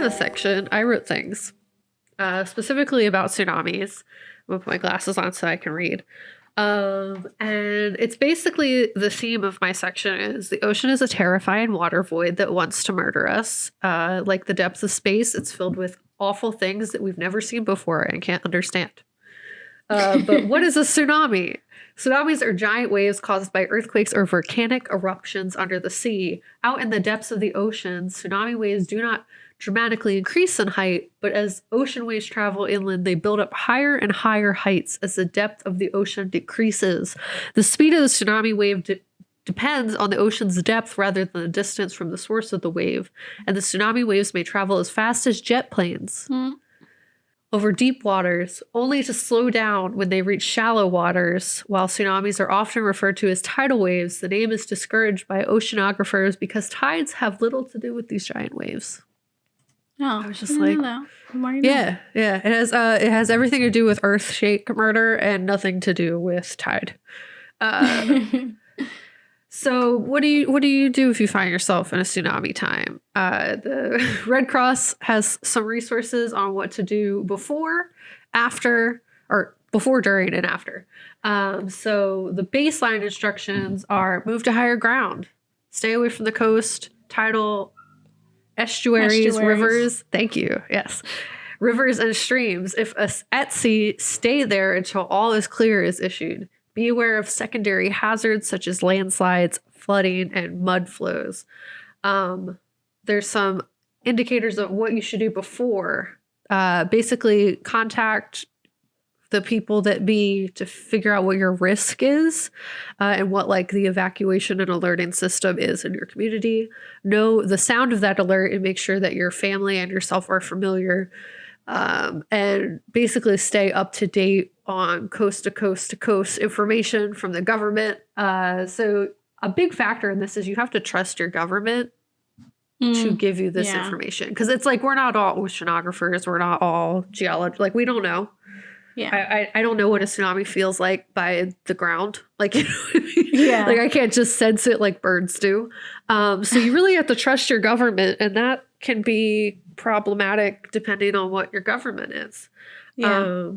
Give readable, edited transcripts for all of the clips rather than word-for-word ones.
this section, I wrote things specifically about tsunamis. I'm going to put my glasses on so I can read. And it's basically the theme of my section is the ocean is a terrifying water void that wants to murder us. Like the depths of space, it's filled with awful things that we've never seen before and can't understand. But what is a tsunami? Tsunamis are giant waves caused by earthquakes or volcanic eruptions under the sea. Out in the depths of the ocean, tsunami waves do not dramatically increase in height, but as ocean waves travel inland, they build up higher and higher heights as the depth of the ocean decreases. The speed of the tsunami wave depends on the ocean's depth rather than the distance from the source of the wave, and the tsunami waves may travel as fast as jet planes. Over deep waters, only to slow down when they reach shallow waters. While tsunamis are often referred to as tidal waves, the name is discouraged by oceanographers because tides have little to do with these giant waves. Oh, I was just like, yeah. It has everything to do with earthshake murder and nothing to do with tide. So what do you do if you find yourself in a tsunami time? The Red Cross has some resources on what to do before, after, or before, during, and after. So the baseline instructions are move to higher ground, stay away from the coast, tidal estuaries, rivers. Thank you. Yes. Rivers and streams. If at sea, stay there until all is clear is issued. Be aware of secondary hazards such as landslides, flooding, and mud flows. There's some indicators of what you should do before. Basically, contact the people that be to figure out what your risk is and what like the evacuation and alerting system is in your community. Know the sound of that alert and make sure that your family and yourself are familiar. And basically stay up to date on coast to coast information from the government. So a big factor in this is you have to trust your government to give you this information. Because it's like, we're not all oceanographers. We're not all geologists. Like, we don't know. Yeah. I don't know what a tsunami feels like by the ground. Like, you know what I mean? Yeah. Like, I can't just sense it like birds do. So you really have to trust your government, and that can be problematic depending on what your government is. Yeah.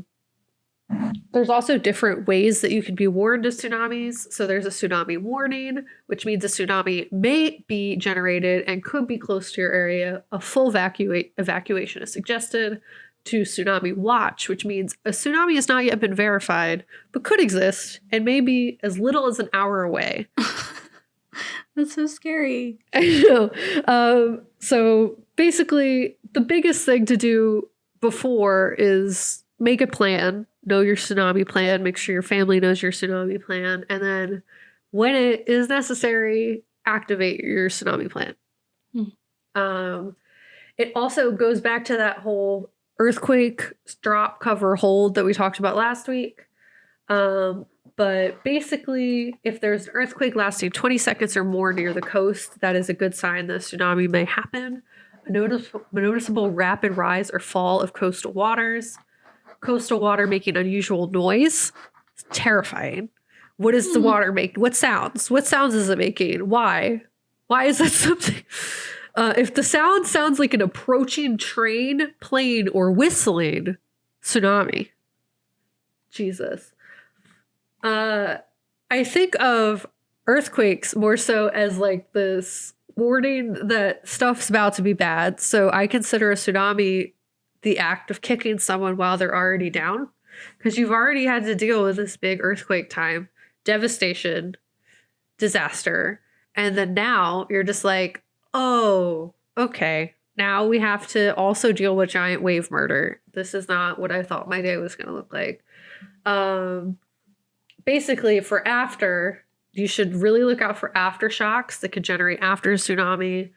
There's also different ways that you can be warned of tsunamis. So there's a tsunami warning, which means a tsunami may be generated and could be close to your area. A full evacuation is suggested. To tsunami watch, which means a tsunami has not yet been verified, but could exist and may be as little as an hour away. That's so scary. I know. So basically, the biggest thing to do before is make a plan, know your tsunami plan, make sure your family knows your tsunami plan, and then when it is necessary, activate your tsunami plan. It also goes back to that whole earthquake, drop, cover, hold that we talked about last week. But basically, if there's an earthquake lasting 20 seconds or more near the coast, that is a good sign that a tsunami may happen. A noticeable rapid rise or fall of coastal waters. Coastal water making unusual noise. It's terrifying. What does the water make? What sounds? What sounds is it making? Why? Why is that something? If the sound sounds like an approaching train, plane, or whistling, tsunami. Jesus. I think of earthquakes more so as like this warning that stuff's about to be bad. So I consider a tsunami the act of kicking someone while they're already down. Because you've already had to deal with this big earthquake time, devastation, disaster. And then now you're just like, oh, okay. Now we have to also deal with giant wave murder. This is not what I thought my day was going to look like. Basically, for after, you should really look out for aftershocks that could generate after a tsunami.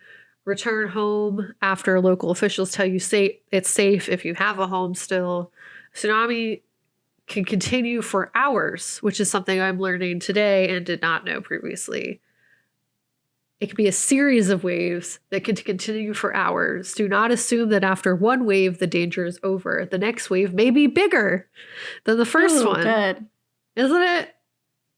Return home after local officials tell you it's safe if you have a home still. Tsunami can continue for hours, which is something I'm learning today and did not know previously. It can be a series of waves that can continue for hours. Do not assume that after one wave, the danger is over. The next wave may be bigger than the first one. Good. Isn't it?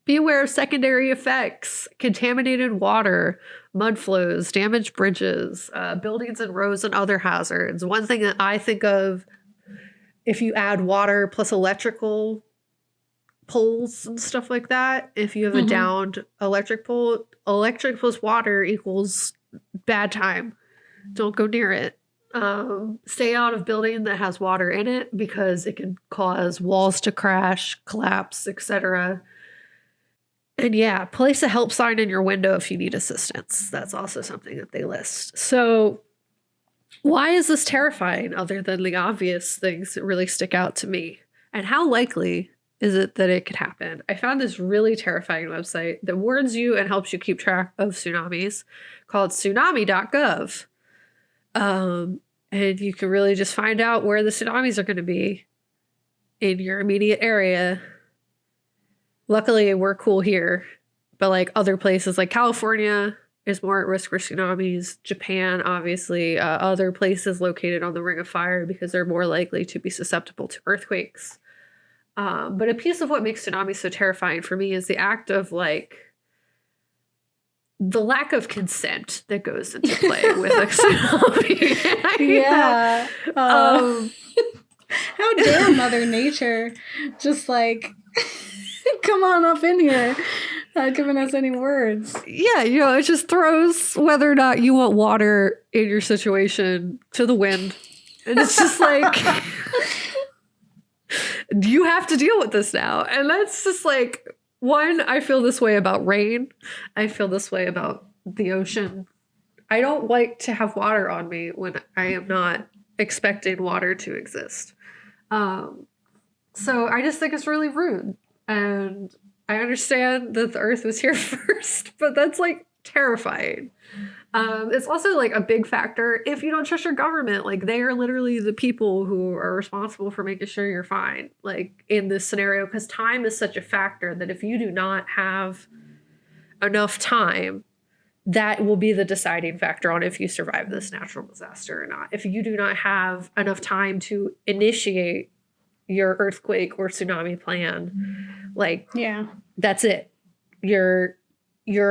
Be aware of secondary effects, contaminated water, mud flows, damaged bridges, buildings and roads, and other hazards. One thing that I think of, if you add water plus electrical poles and stuff like that, if you have a downed electric pole, electric plus water equals bad time. Don't go near it. Stay out of building that has water in it because it can cause walls to crash, collapse, etc. And yeah, place a help sign in your window if you need assistance. That's also something that they list. So why is this terrifying other than the obvious things that really stick out to me? And how likely is it that it could happen? I found this really terrifying website that warns you and helps you keep track of tsunamis called tsunami.gov. And you can really just find out where the tsunamis are going to be in your immediate area. Luckily, we're cool here, but like other places like California is more at risk for tsunamis. Japan, obviously, other places located on the Ring of Fire because they're more likely to be susceptible to earthquakes. But a piece of what makes tsunamis so terrifying for me is the act of like the lack of consent that goes into play with a tsunami. Yeah. How dare Mother Nature just like come on up in here, not giving us any words. Yeah, you know, it just throws whether or not you want water in your situation to the wind. And it's just like, you have to deal with this now. And that's just like, one, I feel this way about rain. I feel this way about the ocean. I don't like to have water on me when I am not expecting water to exist. So I just think it's really rude. And I understand that the earth was here first, but that's like terrifying. It's also like a big factor if you don't trust your government. Like they are literally the people who are responsible for making sure you're fine, like in this scenario, because time is such a factor that if you do not have enough time, that will be the deciding factor on if you survive this natural disaster or not. If you do not have enough time to initiate your earthquake or tsunami plan, like, yeah, that's it. You're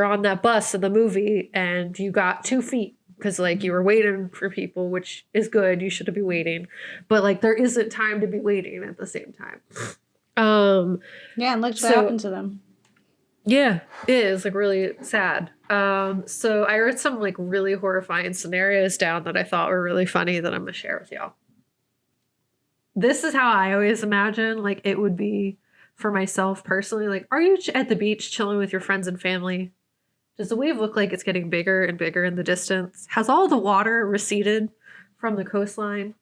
on that bus in the movie and you got 2 feet because like you were waiting for people, which is good. You should be waiting, but like there isn't time to be waiting at the same time. Yeah, and look what happened to them. Yeah, it is like really sad. So I wrote some like really horrifying scenarios down that I thought were really funny that I'm gonna share with y'all. This is how I always imagine like it would be for myself personally. Like, are you at the beach chilling with your friends and family? Does the wave look like it's getting bigger and bigger in the distance? Has all the water receded from the coastline?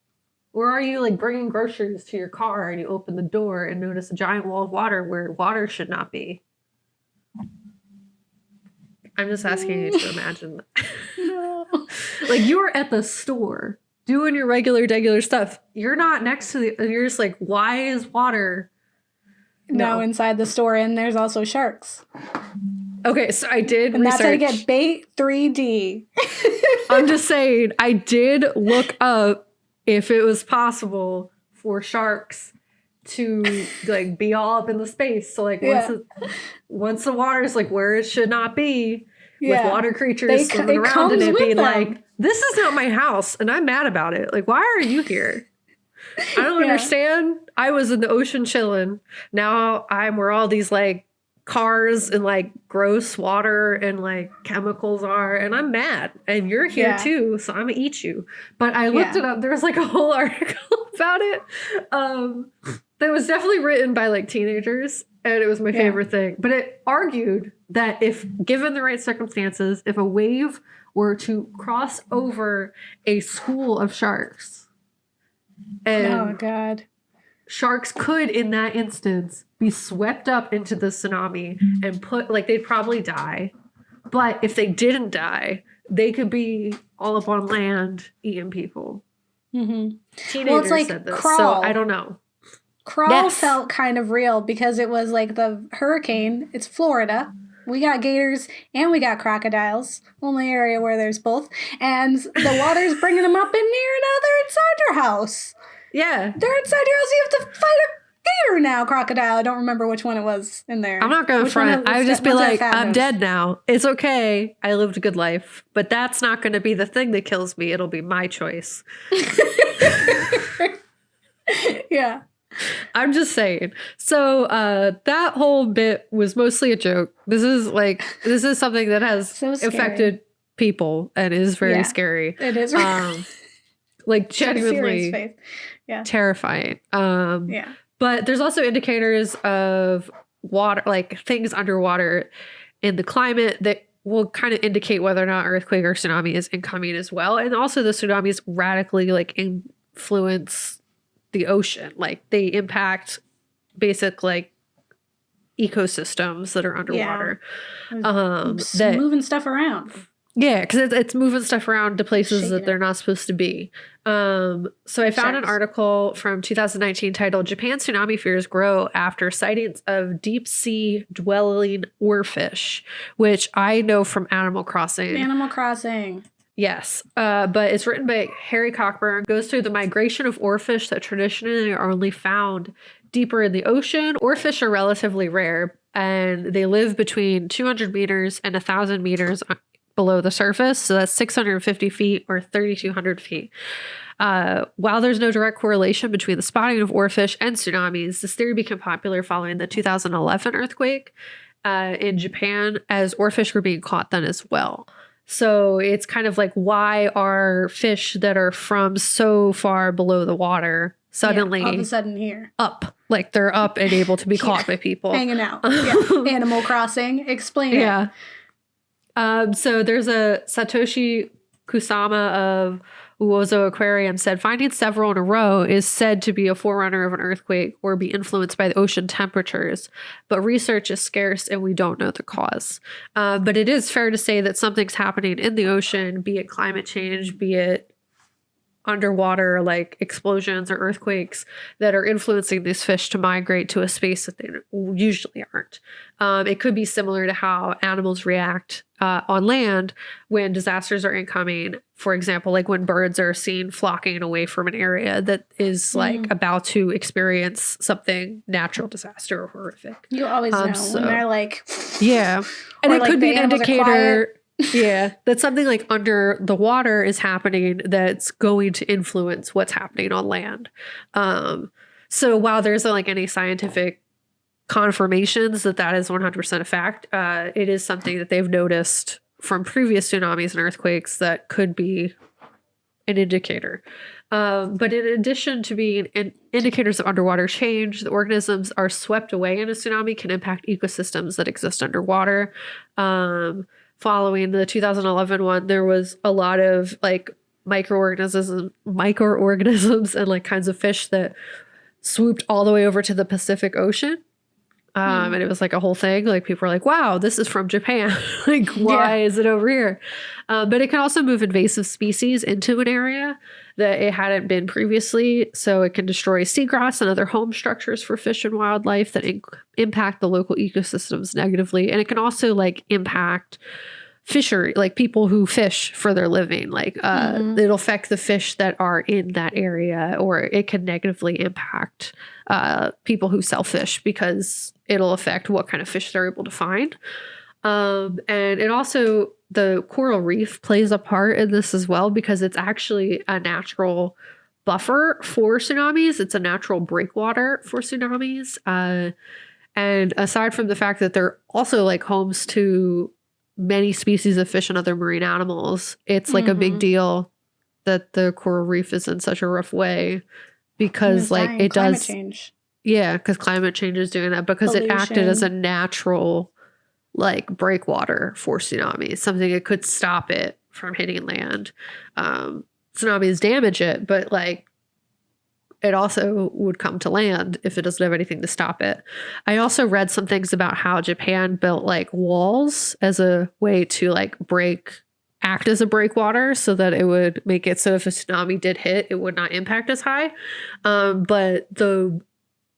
Or are you like bringing groceries to your car and you open the door and notice a giant wall of water where water should not be? I'm just asking you to imagine that. No. Like you were at the store doing your regular stuff. You're not next to you're just like, why is water now inside the store? And there's also sharks. Okay, so I did and research. That's how you get bait 3D. I'm just saying, I did look up if it was possible for sharks to like be all up in the space. So like once the water is like where it should not be, with water creatures swimming around in it being like, this is not my house and I'm mad about it. Like, why are you here? I don't understand. I was in the ocean chilling. Now I'm where all these like cars and like gross water and like chemicals are, and I'm mad. And you're here too, so I'm gonna eat you. But I looked it up. There was like a whole article about it. That was definitely written by like teenagers, and it was my favorite thing. But it argued that if given the right circumstances, if a wave were to cross over a school of sharks, and oh god, sharks could in that instance be swept up into the tsunami and put like they'd probably die. But if they didn't die, they could be all up on land eating people. Mm-hmm. Teenagers like said this, Crawl. So I don't know. Crawl felt kind of real because it was like the hurricane. It's Florida. We got gators and we got crocodiles. Only area where there's both. And the water's bringing them up in here and now they're inside your house. Yeah. They're inside your house. You have to fight gator now, crocodile. I don't remember which one it was in there. I'm not going to front. I would just be like, I'm dead now. It's okay. I lived a good life. But that's not going to be the thing that kills me. It'll be my choice. Yeah. I'm just saying. So that whole bit was mostly a joke. This is something that has affected people and is very scary. It is. Like genuinely terrifying. Yeah. But there's also indicators of water, like things underwater in the climate that will kind of indicate whether or not earthquake or tsunami is incoming as well. And also the tsunamis radically like influence the ocean. Like they impact basic like ecosystems that are underwater. Yeah. Moving stuff around. Yeah, because it's moving stuff around to places that they're not supposed to be. So I found an article from 2019 titled "Japan's Tsunami Fears Grow After Sightings of Deep Sea Dwelling Oarfish," which I know from Animal Crossing. Animal Crossing. Yes, but it's written by Harry Cockburn. Goes through the migration of oarfish that traditionally are only found deeper in the ocean. Oarfish are relatively rare, and they live between 200 meters and 1,000 meters below the surface. So that's 650 feet or 3,200 feet. While there's no direct correlation between the spotting of oarfish and tsunamis, this theory became popular following the 2011 earthquake in Japan, as oarfish were being caught then as well. So it's kind of like, why are fish that are from so far below the water suddenly all of a sudden here up? Like they're up and able to be caught by people. Hanging out. Yeah. Animal Crossing. Explain it. Yeah. So there's a Satoshi Kusama of Uozo Aquarium said finding several in a row is said to be a forerunner of an earthquake or be influenced by the ocean temperatures, but research is scarce and we don't know the cause. But it is fair to say that something's happening in the ocean, be it climate change, be it underwater like explosions or earthquakes, that are influencing these fish to migrate to a space that they usually aren't. It could be similar to how animals react on land when disasters are incoming. For example, like when birds are seen flocking away from an area that is like about to experience something natural disaster or horrific. You always know when they're like, yeah, and it could be an indicator. Yeah, that something like under the water is happening that's going to influence what's happening on land. So while there's like any scientific confirmations that is 100% a fact, it is something that they've noticed from previous tsunamis and earthquakes that could be an indicator. But in addition to being indicators of underwater change, the organisms are swept away in a tsunami can impact ecosystems that exist underwater. Following the 2011 one, there was a lot of like microorganisms and like kinds of fish that swooped all the way over to the Pacific Ocean. And it was like a whole thing. Like people were like, wow, this is from Japan. Like, why is it over here? But it can also move invasive species into an area that it hadn't been previously. So it can destroy seagrass and other home structures for fish and wildlife that impact the local ecosystems negatively. And it can also like impact fishery, like people who fish for their living. Like it'll affect the fish that are in that area, or it can negatively impact people who sell fish because it'll affect what kind of fish they're able to find. And it also, the coral reef plays a part in this as well, because it's actually a natural buffer for tsunamis. It's a natural breakwater for tsunamis. And aside from the fact that they're also like homes to many species of fish and other marine animals, it's like a big deal that the coral reef is in such a rough way, because like it does change. Yeah, because climate change is doing that, because it acted as a natural like breakwater for tsunamis, something that could stop it from hitting land. Tsunamis damage it, but like it also would come to land if it doesn't have anything to stop it. I also read some things about how Japan built like walls as a way to like act as a breakwater, so that it would make it so if a tsunami did hit, it would not impact as high. But the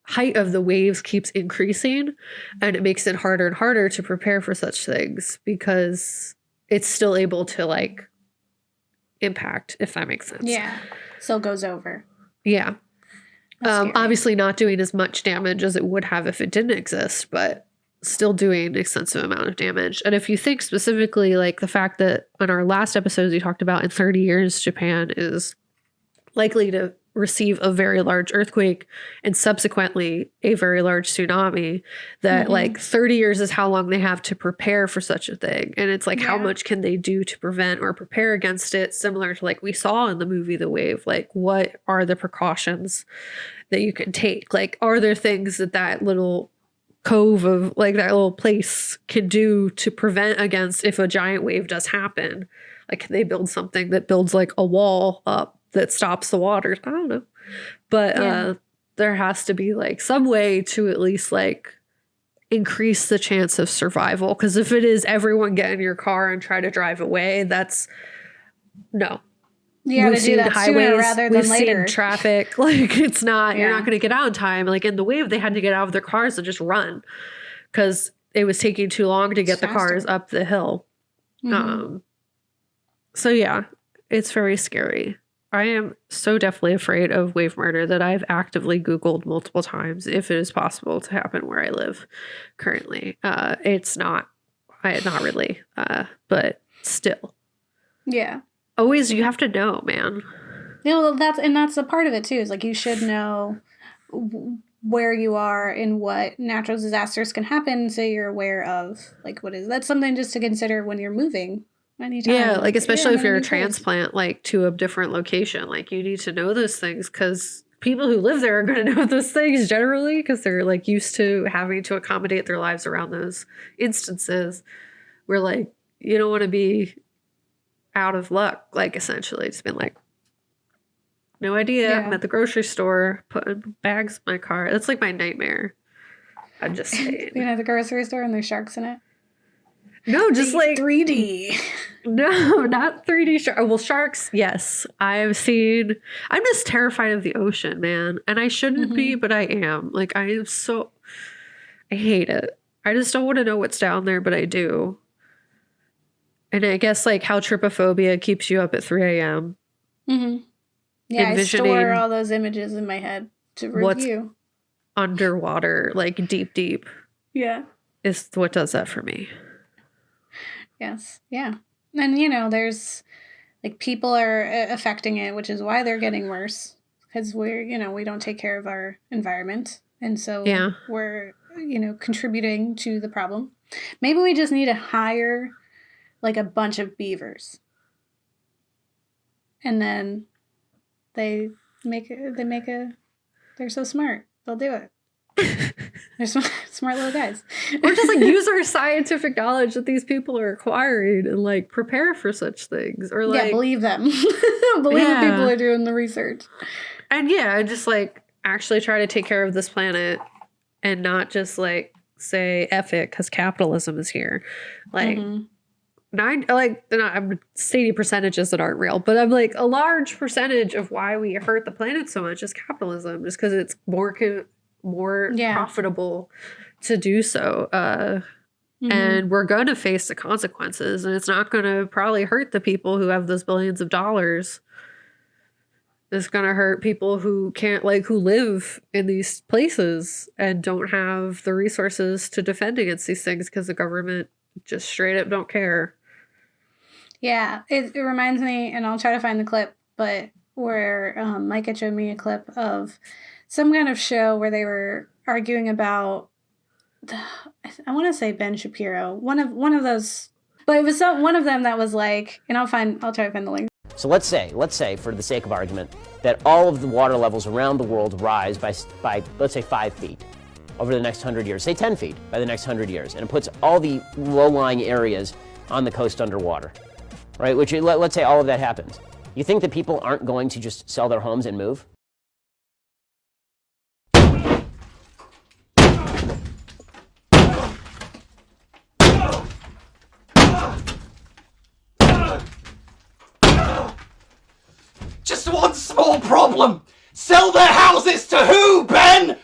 height of the waves keeps increasing, and it makes it harder and harder to prepare for such things, because it's still able to like impact, if that makes sense. Yeah. So it goes over. Yeah. That's scary. Obviously not doing as much damage as it would have if it didn't exist, but still doing an extensive amount of damage. And if you think specifically like the fact that in our last episodes we talked about in 30 years, Japan is likely to receive a very large earthquake and subsequently a very large tsunami, that like 30 years is how long they have to prepare for such a thing. And it's like, how much can they do to prevent or prepare against it? Similar to like we saw in the movie The Wave, like what are the precautions that you can take? Like, are there things that that little cove of like that little place can do to prevent against if a giant wave does happen? Like, can they build something that builds like a wall up that stops the water? I don't know. But there has to be like some way to at least like increase the chance of survival. Because if it is everyone get in your car and try to drive away, that's no. You gotta do that sooner rather than later. Seen traffic. Like, it's not, you're not going to get out in time. Like in The Wave, they had to get out of their cars and just run because it was taking too long to get the cars up the hill. So yeah, it's very scary. I am so definitely afraid of wave murder that I've actively Googled multiple times if it is possible to happen where I live currently. It's not really, but still. Yeah. Always, you have to know, man. Yeah, well, that's a part of it too. Is like you should know where you are and what natural disasters can happen, so you're aware of like what is. That's something just to consider when you're moving. Anytime. Yeah, like especially if you're a transplant, like to a different location, like you need to know those things because people who live there are going to know those things generally because they're like used to having to accommodate their lives around those instances where like you don't want to be out of luck, like essentially just been like, no idea. I'm at the grocery store putting bags in my car. That's like my nightmare. I'm just saying. Being at the grocery store and there's sharks in it. No, just like 3D. No, not 3D sharks. Well, sharks, yes. I'm just terrified of the ocean, man. And I shouldn't be, but I am. Like, I hate it. I just don't want to know what's down there, but I do. And I guess, like, how trypophobia keeps you up at 3 a.m. Yeah, I store all those images in my head to review. What's underwater, like, deep. Yeah. Is what does that for me. Yes. Yeah. And, there's like people are affecting it, which is why they're getting worse because we don't take care of our environment. And so we're, contributing to the problem. Maybe we just need to hire like a bunch of beavers. And then they're so smart. They'll do it. They're smart little guys. Or just like use our scientific knowledge that these people are acquiring and like prepare for such things. Or like believe them. Believe the people are doing the research. And just like actually try to take care of this planet and not just like say F it because capitalism is here. Like I'm stating percentages that aren't real, but I'm like a large percentage of why we hurt the planet so much is capitalism, just because it's more profitable to do so. And we're going to face the consequences, and it's not going to probably hurt the people who have those billions of dollars. It's going to hurt people who who live in these places and don't have the resources to defend against these things because the government just straight up don't care. Yeah, it reminds me, and I'll try to find the clip, but where Micah showed me a clip of some kind of show where they were arguing about, I want to say Ben Shapiro, one of those, but it was one of them that was like, and I'll try to find the link. So let's say, for the sake of argument, that all of the water levels around the world rise by let's say 5 feet over the next 100 years, say 10 feet by the next 100 years, and it puts all the low-lying areas on the coast underwater, right? Which, let's say all of that happens. You think that people aren't going to just sell their homes and move? Just one small problem. Sell their houses to who, Ben?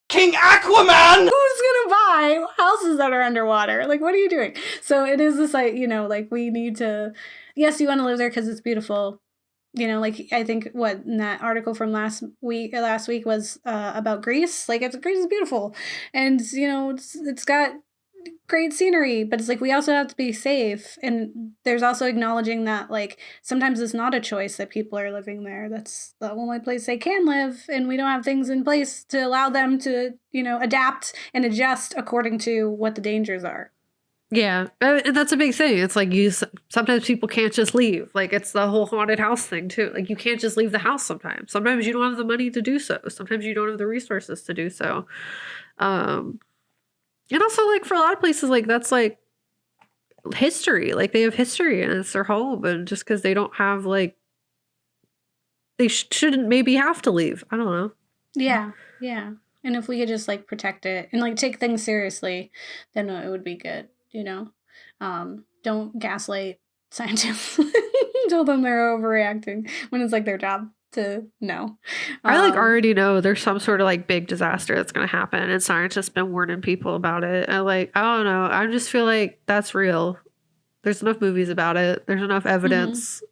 King Aquaman? Who's gonna buy houses that are underwater? Like, what are you doing? So it is this, like, we need to, yes, you want to live there because it's beautiful. like I think what in that article from last week was about Greece. Like Greece is beautiful, and it's got great scenery, but it's like we also have to be safe, and there's also acknowledging that like sometimes it's not a choice that people are living there. That's the only place they can live, and we don't have things in place to allow them to adapt and adjust according to what the dangers are. Yeah, and that's a big thing. It's like sometimes people can't just leave. Like it's the whole haunted house thing too. Like you can't just leave the house sometimes. Sometimes you don't have the money to do so. Sometimes you don't have the resources to do so. And also like for a lot of places, like that's like history. Like they have history and it's their home. And just because they don't have like, they shouldn't maybe have to leave. I don't know. Yeah, yeah. And if we could just like protect it and like take things seriously, then it would be good. Don't gaslight scientists. Tell them they're overreacting when it's like their job to know. I like already know there's some sort of like big disaster that's going to happen, and scientists been warning people about it. And like, I don't know. I just feel like that's real. There's enough movies about it. There's enough evidence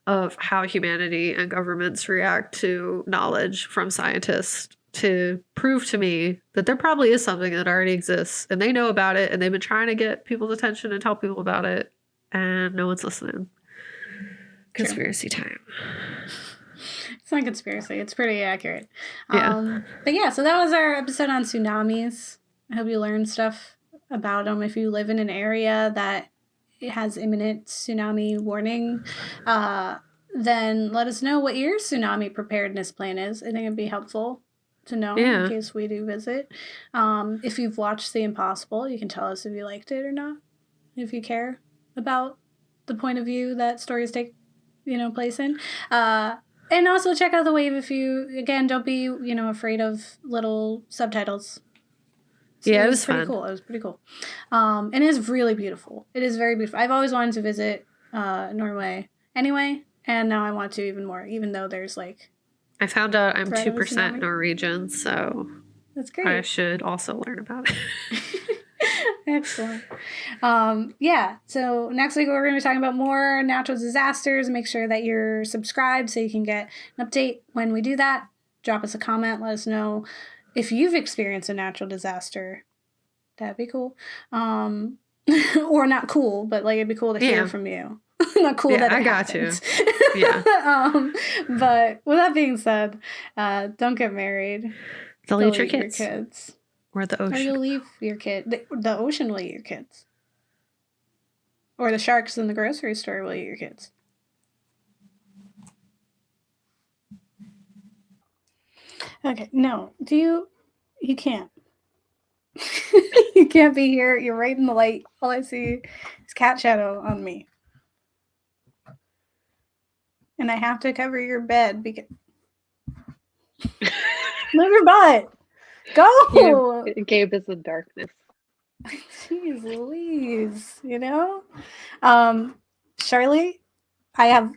of how humanity and governments react to knowledge from scientists to prove to me that there probably is something that already exists and they know about it and they've been trying to get people's attention and tell people about it and no one's listening. Conspiracy time. It's not conspiracy. It's pretty accurate. Yeah. But yeah, so that was our episode on tsunamis. I hope you learned stuff about them. If you live in an area that has imminent tsunami warning, then let us know what your tsunami preparedness plan is. I think it'd be helpful to know in case we do visit. If you've watched The Impossible, you can tell us if you liked it or not, if you care about the point of view that stories take place in. And also check out The Wave if you, again, don't be afraid of little subtitles. So it was pretty fun. cool. It was pretty cool. And it is really beautiful. It is very beautiful. I've always wanted to visit Norway anyway, and now I want to even more, even though there's like I found out I'm threat of a 2% tsunami. Norwegian, so That's great. I should also learn about it. Excellent. So next week we're going to be talking about more natural disasters. Make sure that you're subscribed so you can get an update when we do that. Drop us a comment. Let us know if you've experienced a natural disaster. That'd be cool. Or not cool, but like it'd be cool to hear from you. Not cool that it got happened. you. Yeah. But with that being said, don't get married. Don't leave your kids. Or the Or ocean. you'll leave your kid. The ocean will eat your kids. Or the sharks in the grocery store will eat your kids. Okay, no. You can't. You can't be here. You're right in the light. All I see is cat shadow on me. And I have to cover your bed because... Move your butt. Go! Gabe is in darkness. Jeez Louise, Charlie, I have